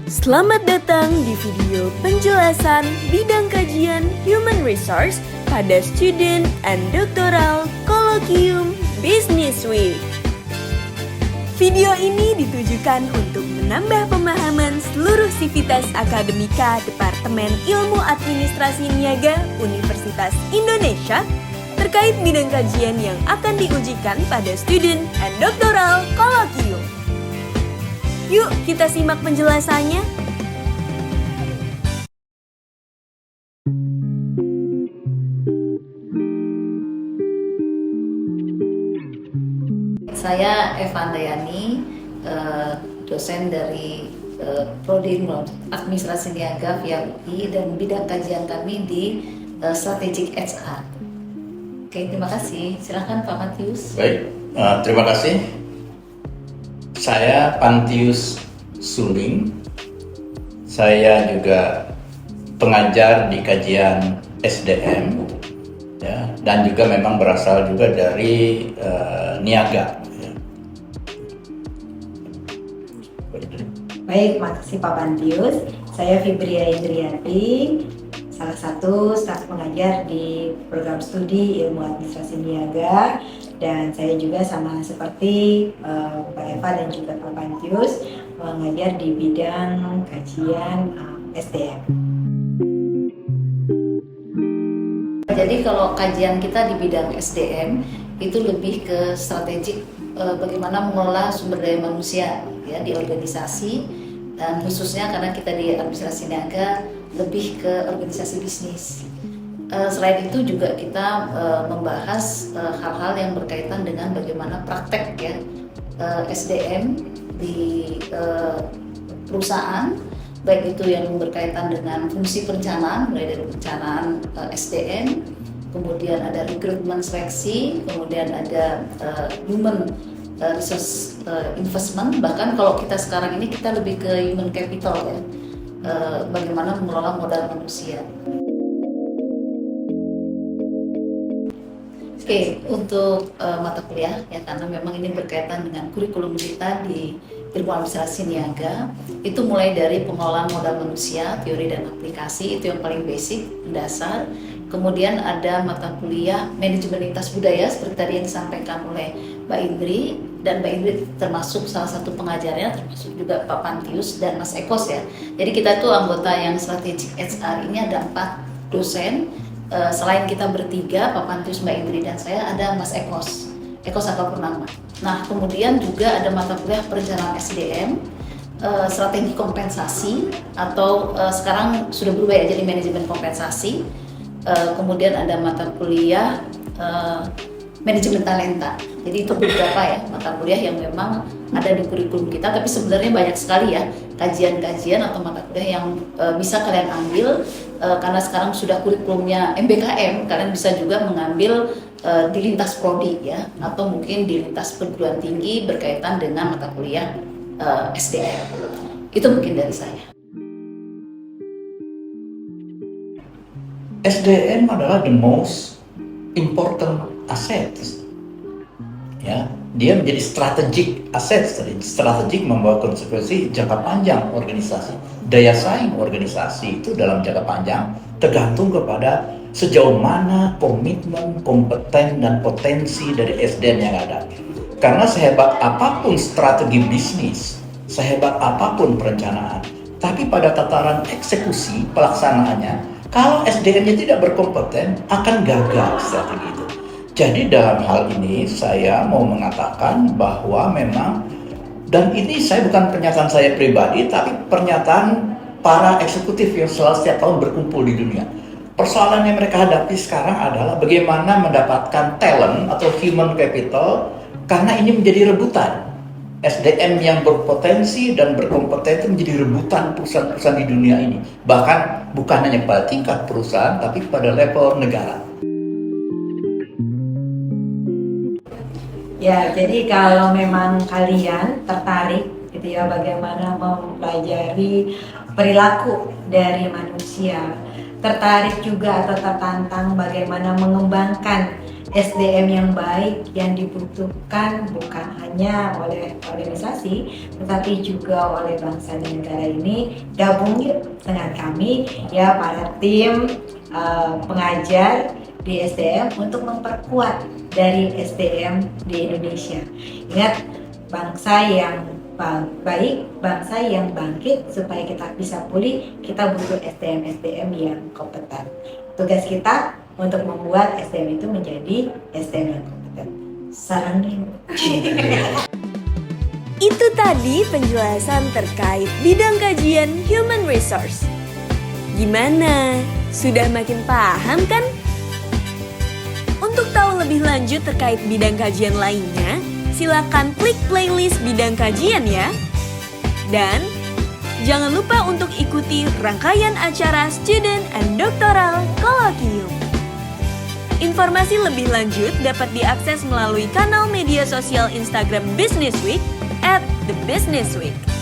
Selamat datang di video penjelasan bidang kajian Human Resource pada Student and Doctoral Colloquium Business Week. Video ini ditujukan untuk menambah pemahaman seluruh sivitas akademika Departemen Ilmu Administrasi Niaga Universitas Indonesia terkait bidang kajian yang akan diujikan pada Student and Doctoral Colloquium. Yuk kita simak penjelasannya. Saya Eva Andayani, dosen dari Prodi Administrasi Niaga via UI dan bidang kajian kami di Strategic HR. Oke, terima kasih. Silakan Pak Pantius. Baik, terima kasih. Saya Pantius Suling. Saya juga pengajar di kajian SDM, ya, dan juga memang berasal juga dari niaga. Baik, makasih Pak Pantius. Saya Fibria Indriati, salah satu staf pengajar di program studi Ilmu Administrasi Niaga, dan saya juga sama seperti Pak Eva dan juga Pak Pantius mengajar di bidang kajian SDM. Jadi kalau kajian kita di bidang SDM itu lebih ke strategik, bagaimana mengelola sumber daya manusia ya di organisasi, dan khususnya karena kita di administrasi niaga lebih ke organisasi bisnis. Selain itu juga kita membahas hal-hal yang berkaitan dengan bagaimana praktek ya SDM di perusahaan, baik itu yang berkaitan dengan fungsi perencanaan, mulai dari perencanaan SDM, kemudian ada rekrutmen seleksi, kemudian ada human resource investment, bahkan kalau kita sekarang ini kita lebih ke human capital ya, bagaimana mengelola modal manusia. Oke, untuk mata kuliah ya, karena memang ini berkaitan dengan kurikulum kita di Ilmu Administrasi Niaga, itu mulai dari pengelolaan modal manusia, teori dan aplikasi, itu yang paling basic, dasar. Kemudian ada mata kuliah manajemen lintas budaya seperti tadi yang disampaikan oleh Mbak Indri, dan Mbak Indri termasuk salah satu pengajarnya, termasuk juga Pak Pantius dan Mas Ekos ya. Jadi kita tuh anggota yang strategic HR ini ada 4 dosen. Selain kita bertiga, Pak Pantius, Mbak Indri, dan saya, ada Mas Ekos Akapurnama. Nah, kemudian juga ada mata kuliah perencanaan SDM, strategi kompensasi, atau sekarang sudah berubah ya jadi manajemen kompensasi. Kemudian ada mata kuliah manajemen talenta. Jadi itu beberapa ya mata kuliah yang memang ada di kurikulum kita, tapi sebenarnya banyak sekali ya kajian-kajian atau mata kuliah yang bisa kalian ambil, karena sekarang sudah kurikulumnya MBKM, kalian bisa juga mengambil di lintas prodi ya, atau mungkin di lintas perguruan tinggi berkaitan dengan mata kuliah SDM. Itu mungkin dari saya. SDM adalah the most important asset. Ya, dia menjadi strategic asset. Strategic membawa konsekuensi jangka panjang organisasi. Daya saing organisasi itu dalam jangka panjang tergantung kepada sejauh mana komitmen, kompeten, dan potensi dari SDM yang ada. Karena sehebat apapun strategi bisnis, sehebat apapun perencanaan, tapi pada tataran eksekusi pelaksanaannya, kalau SDM-nya tidak berkompeten, akan gagal strategi itu. Jadi dalam hal ini saya mau mengatakan bahwa memang, dan ini saya bukan pernyataan saya pribadi, tapi pernyataan para eksekutif yang selalu setiap tahun berkumpul di dunia. Persoalan yang mereka hadapi sekarang adalah bagaimana mendapatkan talent atau human capital, karena ini menjadi rebutan. SDM yang berpotensi dan berkompetensi menjadi rebutan perusahaan-perusahaan di dunia ini. Bahkan bukan hanya pada tingkat perusahaan, tapi pada level negara. Ya, jadi kalau memang kalian tertarik gitu ya bagaimana mempelajari perilaku dari manusia, tertarik juga atau tertantang bagaimana mengembangkan SDM yang baik yang dibutuhkan bukan hanya oleh organisasi tetapi juga oleh bangsa dan negara ini. Gabung yuk dengan kami ya para tim pengajar di SDM untuk memperkuat dari SDM di Indonesia. Ingat, bangsa yang baik, bangsa yang bangkit, supaya kita bisa pulih, kita butuh SDM yang kompeten. Tugas kita untuk membuat SDM itu menjadi SDM yang kompeten. Sarangnya. Itu tadi penjelasan terkait bidang kajian Human Resource. Gimana? Sudah makin paham kan? Untuk tahu lebih lanjut terkait bidang kajian lainnya, silakan klik playlist bidang kajian ya. Dan jangan lupa untuk ikuti rangkaian acara Student and Doctoral Colloquium. Informasi lebih lanjut dapat diakses melalui kanal media sosial Instagram Business Week @thebusinessweek.